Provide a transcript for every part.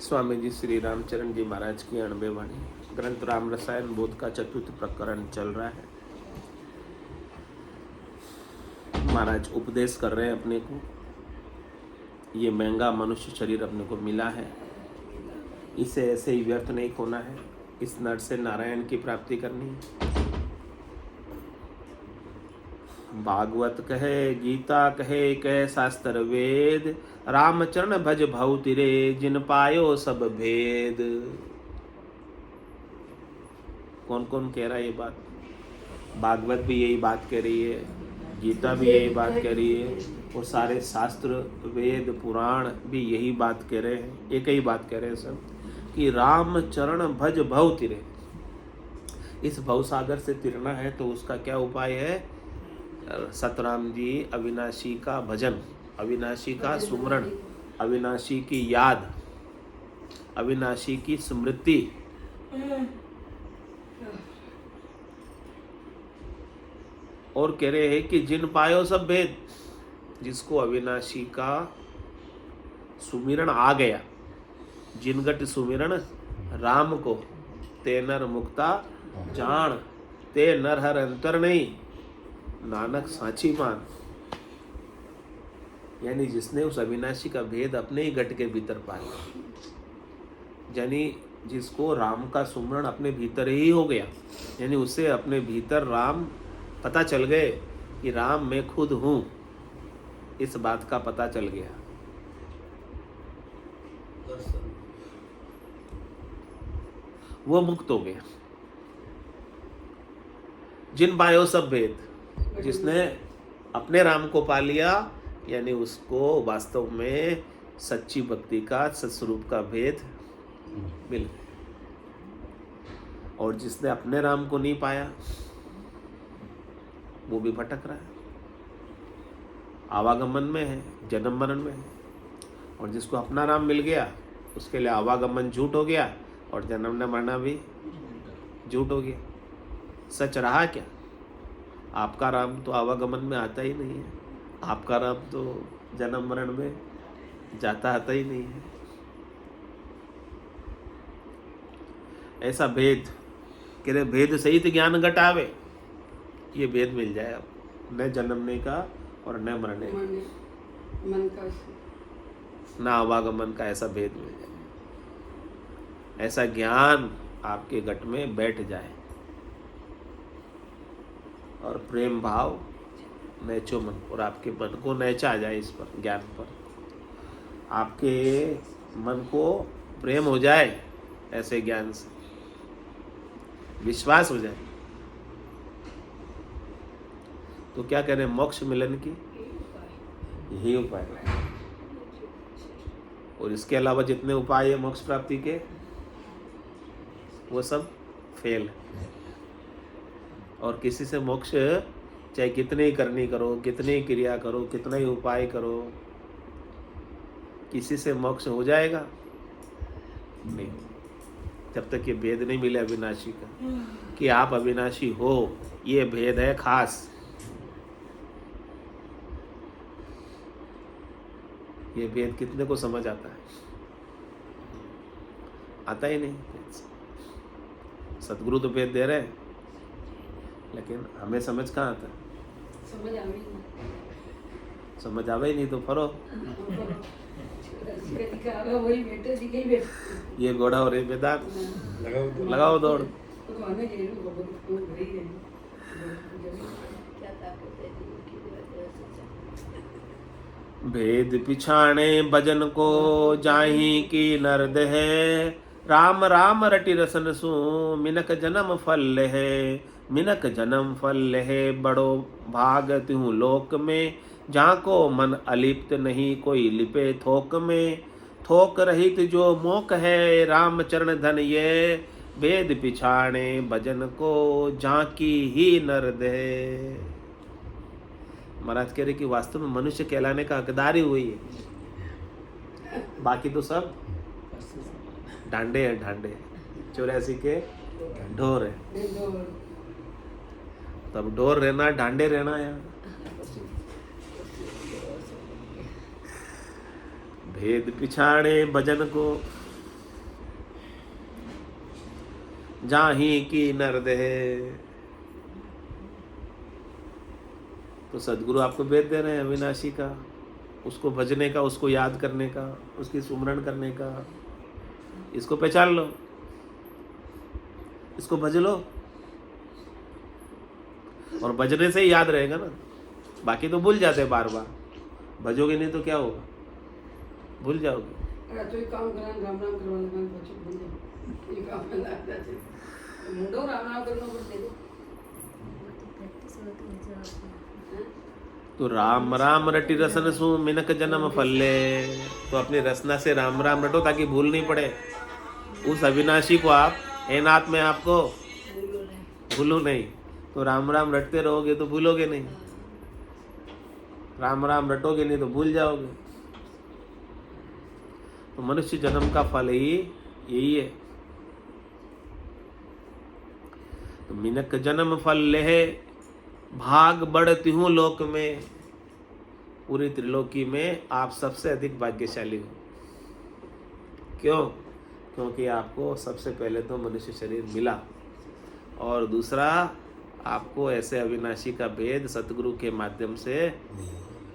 स्वामी जी श्री रामचरण जी महाराज की 98 वाणी ग्रंथ राम रसायन बोध का चतुर्थ प्रकरण चल रहा है। महाराज उपदेश कर रहे हैं अपने को। ये महंगा मनुष्य शरीर अपने को मिला है, इसे ऐसे ही व्यर्थ नहीं खोना है। इस नर से नारायण की प्राप्ति करनी है। भागवत कहे, गीता कहे, कहे शास्त्र वेद, रामचरण भज भव तिरे, जिन पायो सब भेद। कौन कौन कह रहा है ये बात? भागवत भी यही बात कह रही है, गीता भी यही बात कह रही है, और सारे शास्त्र वेद पुराण भी यही बात कह रहे हैं। एक ही बात कह रहे हैं सब कि रामचरण भज भव तिरे। इस भव सागर से तिरना है तो उसका क्या उपाय है? सतराम जी अविनाशी का भजन, अविनाशी का सुमरण, अविनाशी की याद, अविनाशी की स्मृति। और कह रहे हैं कि जिन पायो सब भेद, जिसको अविनाशी का सुमिरण आ गया, जिनगट सुमिरण राम को, ते नर मुक्ता जान, ते नर हर अंतर नहीं, नानक साची मान। यानी जिसने उस अविनाशी का भेद अपने ही गट के भीतर पाया, यानी जिसको राम का सुमरण अपने भीतर ही हो गया, यानी उसे अपने भीतर राम पता चल गए कि राम मैं खुद हूं, इस बात का पता चल गया। वो मुक्त हो गया। जिन पायो सब भेद, जिसने अपने राम को पा लिया, यानी उसको वास्तव में सच्ची भक्ति का सत्स्वरूप का भेद मिल गया। और जिसने अपने राम को नहीं पाया वो भी भटक रहा है, आवागमन में है, जन्म मरण में है। और जिसको अपना राम मिल गया उसके लिए आवागमन झूठ हो गया और जन्म न मरना भी झूठ हो गया। सच रहा क्या? आपका राम तो आवागमन में आता ही नहीं है, आपका राम तो जन्म मरण में जाता आता ही नहीं है। ऐसा भेद कह रहे, भेद सहित ज्ञान घटावे, ये भेद मिल जाए अब, न जन्मने का और न मरने का, न आवागमन का, ऐसा भेद मिल जाए। ऐसा ज्ञान आपके घट में बैठ जाए और प्रेम भाव नैचो मन, और आपके मन को नैचा आ जाए इस पर, ज्ञान पर। आपके मन को प्रेम हो जाए ऐसे ज्ञान से, विश्वास हो जाए, तो क्या कह रहे हैं? मोक्ष मिलन की यही उपाय है। और इसके अलावा जितने उपाय है मोक्ष प्राप्ति के, वो सब फेल है। और किसी से मोक्ष चाहे कितनी ही करनी करो, कितनी ही क्रिया करो, कितना ही उपाय करो, किसी से मोक्ष हो जाएगा नहीं, जब तक ये भेद नहीं मिले अविनाशी का कि आप अविनाशी हो। ये भेद है खास, ये भेद कितने को समझ आता है? आता ही नहीं। सतगुरु तो भेद दे रहे हैं, लेकिन हमें समझ कहाँ आता है? समझ आवे ही नहीं तो फरो। ये घोड़ा और ये मैदान, लगाओ दौड़। भेद पिछाणे भजन को जाही की नरद है, राम राम रटि रसन सु मिनक जन्म फल है, मिनक जन्म फल है। बड़ो भाग तिहु लोक में, जहाँ को मन अलिप्त नहीं कोई लिपे थोक में, थोक रहित जो मोक है, राम चरण धन ये, भेद पिछाणे भजन को झांकी ही नरद है। महाराज कह रहे कि वास्तव में मनुष्य कहलाने का हकदार ही हुई है, बाकी तो सब डांडे हैं, डांडे 84 के ढोर है। तब ढोर रहना, डांडे रहना यार। भेद पिछाड़े भजन को, जाही की नर्द है। तो सदगुरु आपको वेद दे रहे हैं अविनाशी का, उसको भजने का, उसको याद करने का, उसकी सुमरण करने का। इसको पहचान लो, इसको भज लो, और भजने से ही याद रहेगा ना। बाकी तो भूल जाते हैं बार बार, भजोगे नहीं तो क्या होगा, भूल जाओगे। तो एक काम करा, राम राम करवाने का પછી ભૂલ જાઓ એ કામ લાગતા છે મુંડો રામ રામ કરનો પડે દે तो राम राम रटि रसन सु मिनक जन्म फल्ले। तो अपनी रसना से राम राम रटो ताकि भूल नहीं पड़े। उस अविनाशी को आप हे नाथ में आपको भूलो नहीं। तो राम राम रटते रहोगे तो भूलोगे नहीं, राम राम रटोगे नहीं तो भूल जाओगे। तो मनुष्य जन्म का फल ही यही है। तो मिनक जन्म फल ले भाग बढ़ती हूँ लोक में। पूरी त्रिलोकी में आप सबसे अधिक भाग्यशाली हो। क्यों? क्योंकि आपको सबसे पहले तो मनुष्य शरीर मिला, और दूसरा आपको ऐसे अविनाशी का भेद सतगुरु के माध्यम से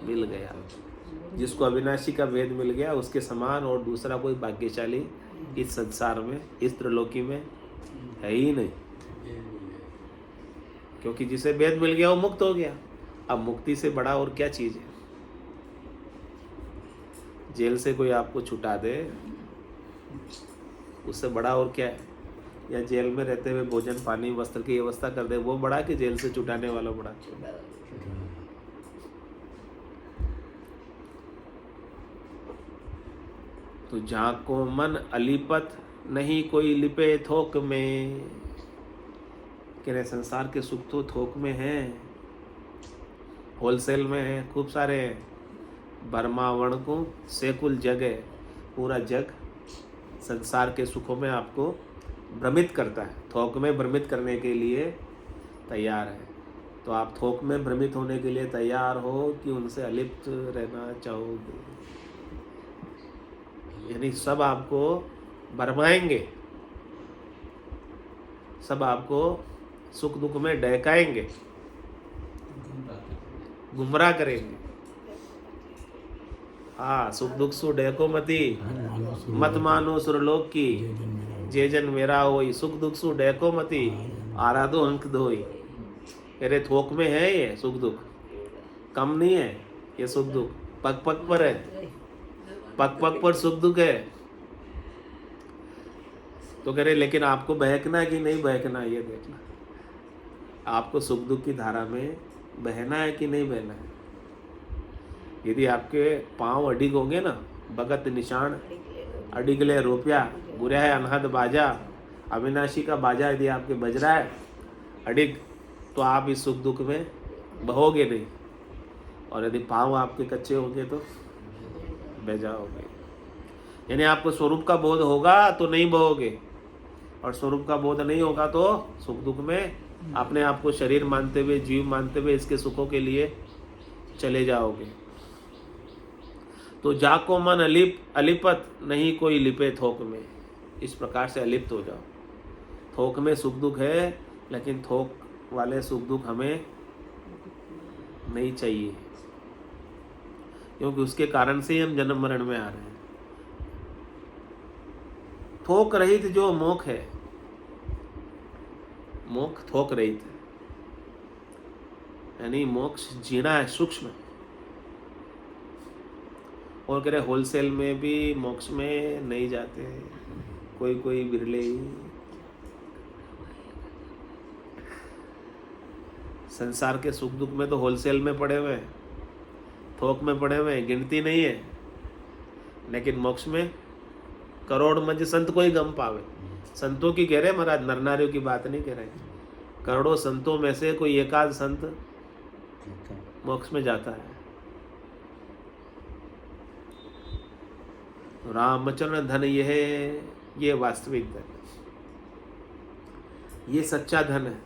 मिल गया। जिसको अविनाशी का भेद मिल गया उसके समान और दूसरा कोई भाग्यशाली इस संसार में, इस त्रिलोकी में है ही नहीं। क्योंकि जिसे भेद मिल गया वो मुक्त हो गया। अब मुक्ति से बड़ा और क्या चीज है? जेल से कोई आपको छुटा दे, उससे बड़ा और क्या है? या जेल में रहते हुए भोजन पानी वस्त्र की व्यवस्था कर दे, वो बड़ा कि जेल से छुटाने वाला बड़ा? तो जहाँ को मन अलिपत नहीं कोई लिपे थोक में। कह रहे संसार के सुख तो थोक में है, होलसेल में है, खूब सारे हैं। बर्मावण को सेकुल जग है, पूरा जग संसार के सुखों में आपको भ्रमित करता है, थोक में भ्रमित करने के लिए तैयार है। तो आप थोक में भ्रमित होने के लिए तैयार हो कि उनसे अलिप्त रहना चाहोगे? यानी सब आपको भरमाएंगे, सब आपको सुख दुख में डहकाएंगे, गुमराह करेंगे। हाँ, सुख दुख सु डहको मती, मत मानो सुरलोक की, जे जन मेरा होई। सुख दुख सु डहको मती, आराधो अंक धोई। कह रहे थोक में है ये सुख दुख, कम नहीं है ये सुख दुख, पग पग पर है, पग पग पर सुख दुख है। तो कह रहे लेकिन आपको बहकना है कि नहीं बहकना, ये देखना। आपको सुख दुख की धारा में बहना है कि नहीं बहना है। यदि आपके पांव अडिग होंगे ना, भगत निशान अडिगले रुपया गुरा है अनहद बाजा, अविनाशी का बाजा यदि आपके बज रहा है अडिग, तो आप इस सुख दुख में बहोगे नहीं। और यदि पांव आपके कच्चे होंगे तो बह जाओगे। यानी आपको स्वरूप का बोध होगा तो नहीं बहोगे, और स्वरूप का बोध नहीं होगा तो सुख दुख में अपने आप को शरीर मानते हुए, जीव मानते हुए इसके सुखों के लिए चले जाओगे। तो जाको मन अलिपत नहीं कोई लिपे थोक में। इस प्रकार से अलिप्त हो जाओ। थोक में सुख दुख है, लेकिन थोक वाले सुख दुख हमें नहीं चाहिए, क्योंकि उसके कारण से ही हम जन्म मरण में आ रहे हैं। थोक रहित जो मोक्ष है, मोक्ष थोक रहित है, यानी मोक्ष जीना है सूक्ष्म। और कह रहे होलसेल में भी मोक्ष में नहीं जाते, कोई कोई बिरले ही। संसार के सुख दुख में तो होलसेल में पड़े हुए हैं, थोक में पड़े हुए हैं, गिनती नहीं है। लेकिन मोक्ष में करोड़ मंज संत को ही गम पावे। संतों की कह रहे महाराज, नर नारियों की बात नहीं कह रहे। करोड़ों संतों में से कोई एकाध संत मोक्ष में जाता है। रामचरण धन यह है, ये वास्तविक धन, ये सच्चा धन है,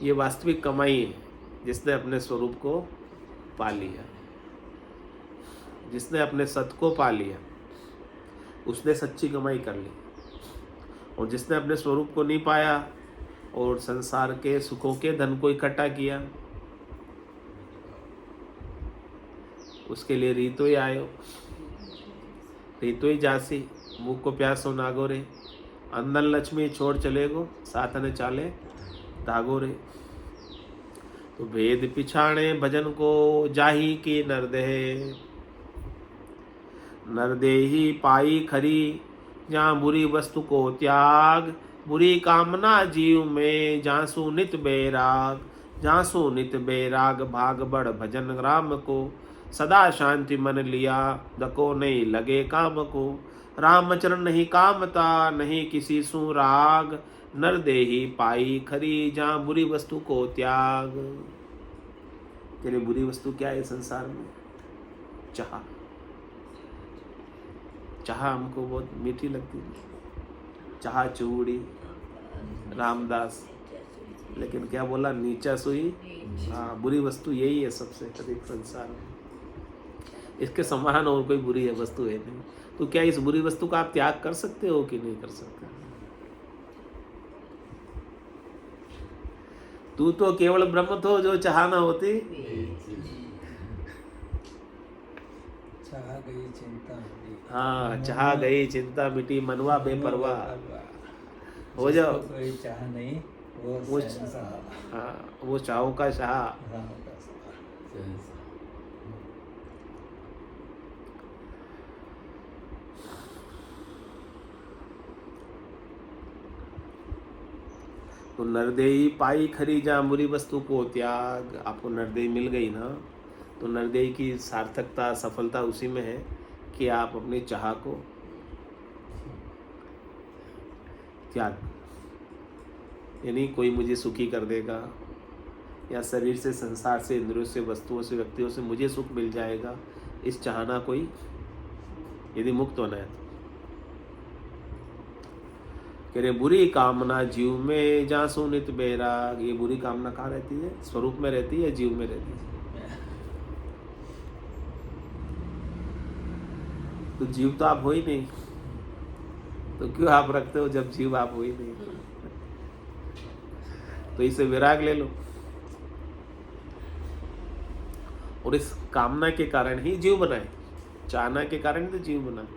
ये वास्तविक कमाई है। जिसने अपने स्वरूप को पा लिया, जिसने अपने सत को पा लिया, उसने सच्ची कमाई कर ली। और जिसने अपने स्वरूप को नहीं पाया और संसार के सुखों के धन को इकट्ठा किया, उसके लिए रीतो ही आयो, रीतो ही जासी, मुख को प्यासो नागोरे, अंदन लक्ष्मी छोड़ चलेगो, साथ ने चाले दागोरे। तो भेद पिछाणे भजन को जाही की नरदेह, नरदेही पाई खरी, जहाँ बुरी वस्तु को त्याग, बुरी कामना जीव में, जासु नित बैराग, जासु नित बैराग, भाग बढ़ भजन राम को, सदा शांति मन लिया, दको नहीं लगे काम को, रामचरण नहीं कामता, नहीं किसी सु राग, नरदेही पाई खरी, जहाँ बुरी वस्तु को त्याग। तेरे बुरी वस्तु क्या है संसार में? चाह। चाह हमको बहुत मीठी लगती है, चाह चूड़ी, रामदास, लेकिन क्या बोला? नीचा सुई। हाँ, बुरी वस्तु यही है सबसे अधिक संसार में, इसके समान और कोई बुरी है वस्तु है नहीं। तो क्या इस बुरी वस्तु का आप त्याग कर सकते हो कि नहीं कर सकते? तू तो केवल ब्रह्म तो जो चाह न होती, चाह गई चिंता मिटी। हाँ, चाह गई चिंता मिटी, मनवा बेपरवाह हो जाओ। कोई चाह नहीं, वो शहंशाह। हाँ, वो चाहों का शाह। राम का शाह। तो नरदेही पाई खरी, जहाँ बुरी वस्तु को त्याग। आपको नरदेही मिल गई ना, तो नरदेही की सार्थकता, सफलता उसी में है कि आप अपने चाह को त्याग, यानी कोई मुझे सुखी कर देगा, या शरीर से, संसार से, इंद्रियों से, वस्तुओं से, व्यक्तियों से मुझे सुख मिल जाएगा, इस चाहना कोई यदि मुक्त होना है। कह रहे बुरी कामना जीव में, जहाँ सुनित बैराग। ये बुरी कामना कहाँ रहती है? स्वरूप में रहती है, जीव में रहती है। तो जीव तो आप हो ही नहीं, तो क्यों आप रखते हो जब जीव आप हो ही नहीं? तो इसे विराग ले लो। और इस कामना के कारण ही जीव बनाए, चाहना के कारण तो जीव बना।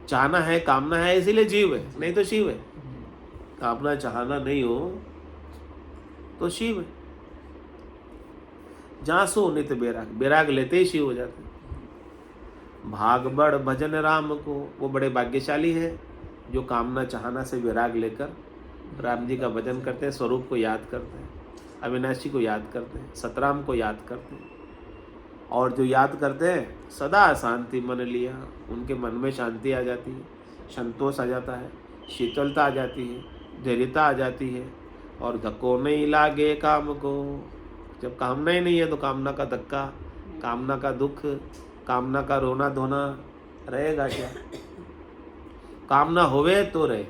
चाहना है, कामना है, इसीलिए जीव है, नहीं तो शिव है। कामना चाहना नहीं हो तो शिव है। जहाँ सो नित बैराग, बैराग लेते ही शिव हो जाते। भाग बढ़ भजन राम को, वो बड़े भाग्यशाली है जो कामना चाहना से विराग लेकर राम जी का भजन करते हैं, स्वरूप को याद करते हैं, अविनाशी को याद करते हैं, सतराम को याद करते हैं। और जो याद करते हैं सदा शांति मन लिया, उनके मन में शांति आ जाती है, संतोष आ जाता है, शीतलता आ जाती है, धैर्यता आ जाती है, और धक्को नहीं लागे काम को। जब कामना ही नहीं है तो कामना का धक्का, कामना का दुख, कामना का रोना धोना रहेगा क्या? कामना होवे तो रहे।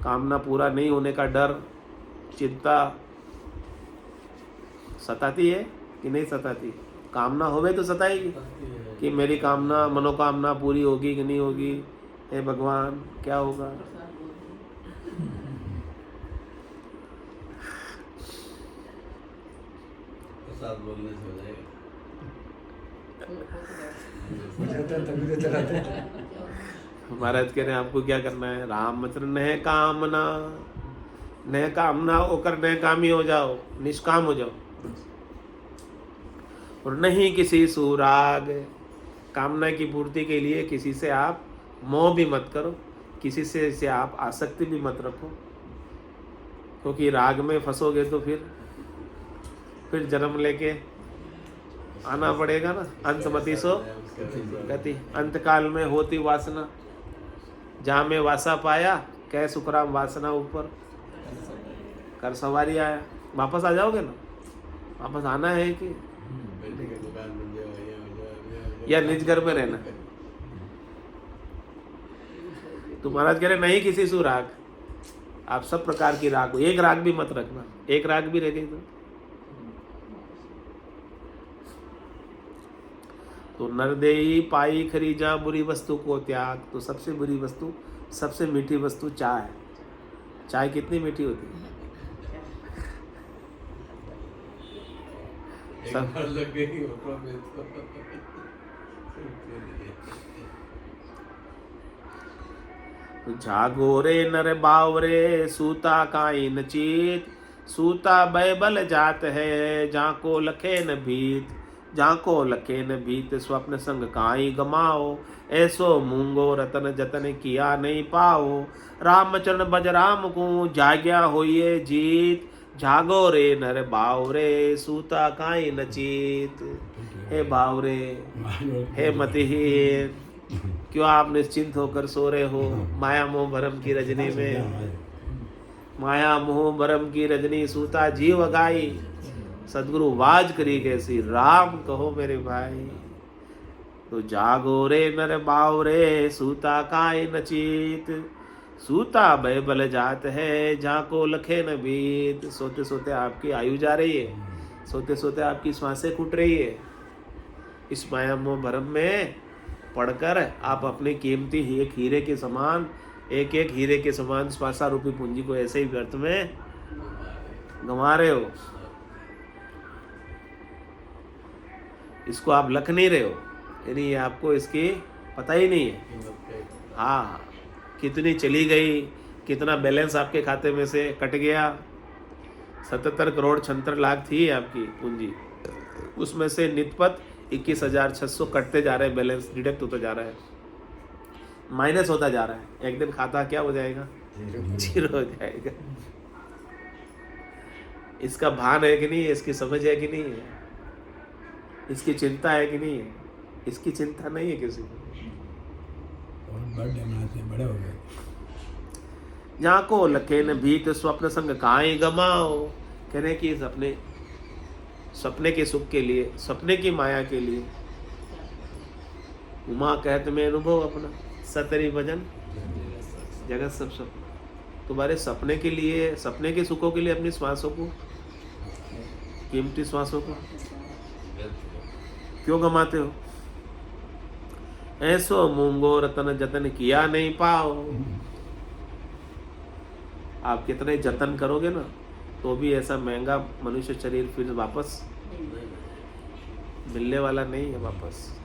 कामना पूरा नहीं होने का डर, चिंता सताती है कि नहीं सताती? कामना होवे तो सताएगी कि मेरी कामना, मनोकामना पूरी होगी कि नहीं होगी, हे भगवान क्या होगा? प्रसाद बोलने से हो जाएगा। महाराज कह रहे हैं आपको क्या करना है? रामचंद्र न कामना, न कामना होकर न कामी हो जाओ, निष्काम हो जाओ। और नहीं किसी सुराग, कामना की पूर्ति के लिए किसी से आप मोह भी मत करो, किसी से आप आसक्ति भी मत रखो, क्योंकि राग में फंसोगे तो फिर जन्म लेके आना पड़ेगा ना। अंतमति सो गति, अंतकाल में होती वासना, जहाँ में वासा पाया, कह सुखराम वासना ऊपर कर सवारी आया। वापस आ जाओगे ना? वापस आना है कि या निज घर में रहना? तो महाराज कह रहे नहीं किसी सु राग, आप सब प्रकार की राग, एक राग भी मत रखना। एक राग भी रह गई तो तो नरदेई पाई खरीजा बुरी वस्तु को त्याग। तो सबसे बुरी वस्तु, सबसे मीठी वस्तु चाय। चाय कितनी मीठी होती है? एक सब- बार लग गई होठों में तो जागो रे नर बावरे सूता काई न चीत। सूता बैबल जात है जाको लखे न भीत। जाको लखे न भीत स्वप्न संग काई गमाओ। ऐसो मूंगो रतन जतन किया नहीं पाओ। रामचरण बज राम को जाग्या होइए जीत। जागो रे नर बावरे सूता काई न चीत। हे बावरे, हे मतिहीन, क्यों आप निश्चिंत होकर सो रहे हो माया मोह भरम की रजनी में? माया मोह भरम की रजनी सूता जीव गाई। सदगुरु वाज करी कैसी राम कहो मेरे भाई। तो जागो रे नर बावरे सूता काय नचीत। सूता बैबल जात है जाको लखे न बीत। सोते सोते आपकी आयु जा रही है, सोते सोते आपकी सांसें फूट रही है। इस माया मोह भरम में पढ़कर आप अपने कीमती एक हीरे के समान, एक एक हीरे के समान श्वासा रूपी पूंजी को ऐसे ही व्यर्थ में गंवा रहे हो। इसको आप लख नहीं रहे हो, यानी ये आपको इसकी पता ही नहीं है। हाँ, कितनी चली गई, कितना बैलेंस आपके खाते में से कट गया। 77 करोड़ 76 लाख थी आपकी पूंजी, उसमें से नितपत 21,600 कटते जा रहे हैं, बैलेंस डिडक्ट होता जा रहा है, माइनस होता जा रहा है। एक दिन खाता क्या हो जाएगा? जीरो हो जाएगा। इसका भान है कि नहीं है? इसकी समझ है कि नहीं है? इसकी चिंता है कि नहीं है? इसकी चिंता नहीं है किसी को। बड़े हो गए। जाको लखे न भीत स्वप्न संग काई गमाओ। कह रहे कि सपने के सुख के लिए, सपने की माया के लिए उमा कहत में अनुभव अपना सतरी भजन जगत सब सपना। तुम्हारे सपने के लिए, सपने के सुखों के लिए अपनी श्वासों को, कीमती श्वासों को क्यों गमाते हो? ऐसो मूंगो रतन जतन किया नहीं पाओ। आप कितने जतन करोगे ना तो भी ऐसा महंगा मनुष्य शरीर फिर वापस मिलने वाला नहीं है। वापस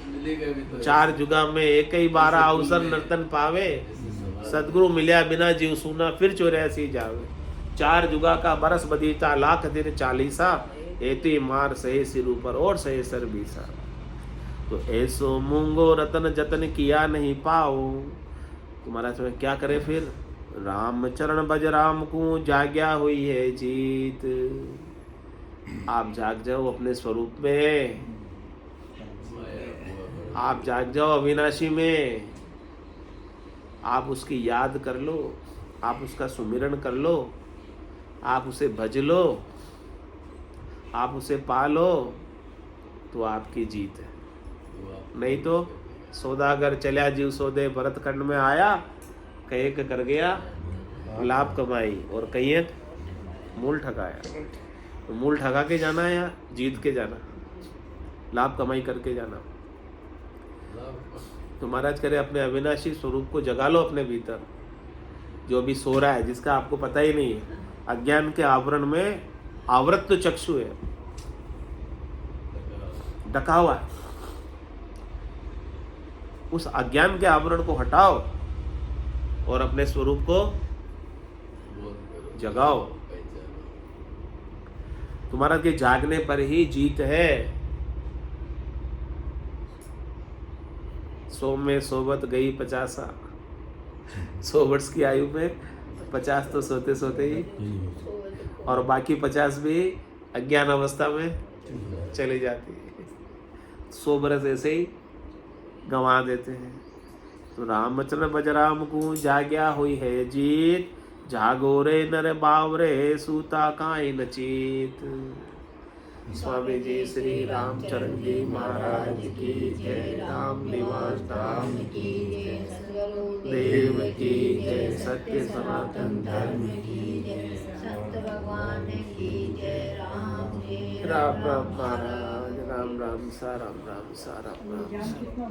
मिलेगा भी तो 4 जुगा में एक ही बारा अवसर नर्तन पावे। सदगुरु मिल्या बिना जीव सूना फिर 84 जावे। 4 जुगा का बरस बदीता लाख दिन 40। एती मार सहे सिर ऊपर और सहे सर बीसा। तो ऐसो मूंगो रतन जतन किया नहीं पाओ। तुम्हारा समय क्या करे फिर? राम चरण बज राम को जाग्या हुई है जीत। आप जाग जाओ अपने स्वरूप में, आप जाग जाओ अविनाशी में। आप उसकी याद कर लो, आप उसका सुमिरन कर लो, आप उसे भज लो, आप उसे पा लो, तो आपकी जीत है। नहीं तो सौदागर चल्या जीव सौदे भरत खंड में आया, कहीं कर गया लाभ कमाई और कहीं मूल ठगाया। तो मूल ठगा के जाना है या जीत के जाना? लाभ कमाई करके जाना। तो महाराज करे अपने अविनाशी स्वरूप को जगा लो अपने भीतर, जो भी सो रहा है, जिसका आपको पता ही नहीं है। अज्ञान के आवरण में आवृत तो चक्षु है, ढका हुआ है। उस अज्ञान के आवरण को हटाओ और अपने स्वरूप को जगाओ। तुम्हारा के जागने पर ही जीत है। 100 में सोबत गई 50। 100 वर्ष की आयु में 50 तो सोते सोते ही, और बाकी 50 भी अज्ञान अवस्था में चली जाती है। 100 बरस ऐसे ही गंवा देते हैं। तो रामचरण बज राम को जाग्या हुई है जीत। जागो रे नर बावरे सूता काई नचीत। स्वामी जी श्री रामचरण जी महाराज की जय। राम निवास धाम की जय। देव की जय। सत्य सनातन धर्म की जय। संत भगवान की जय। राम जय। राम राम महाराज, राम राम सा, राम राम सा, राम राम सा।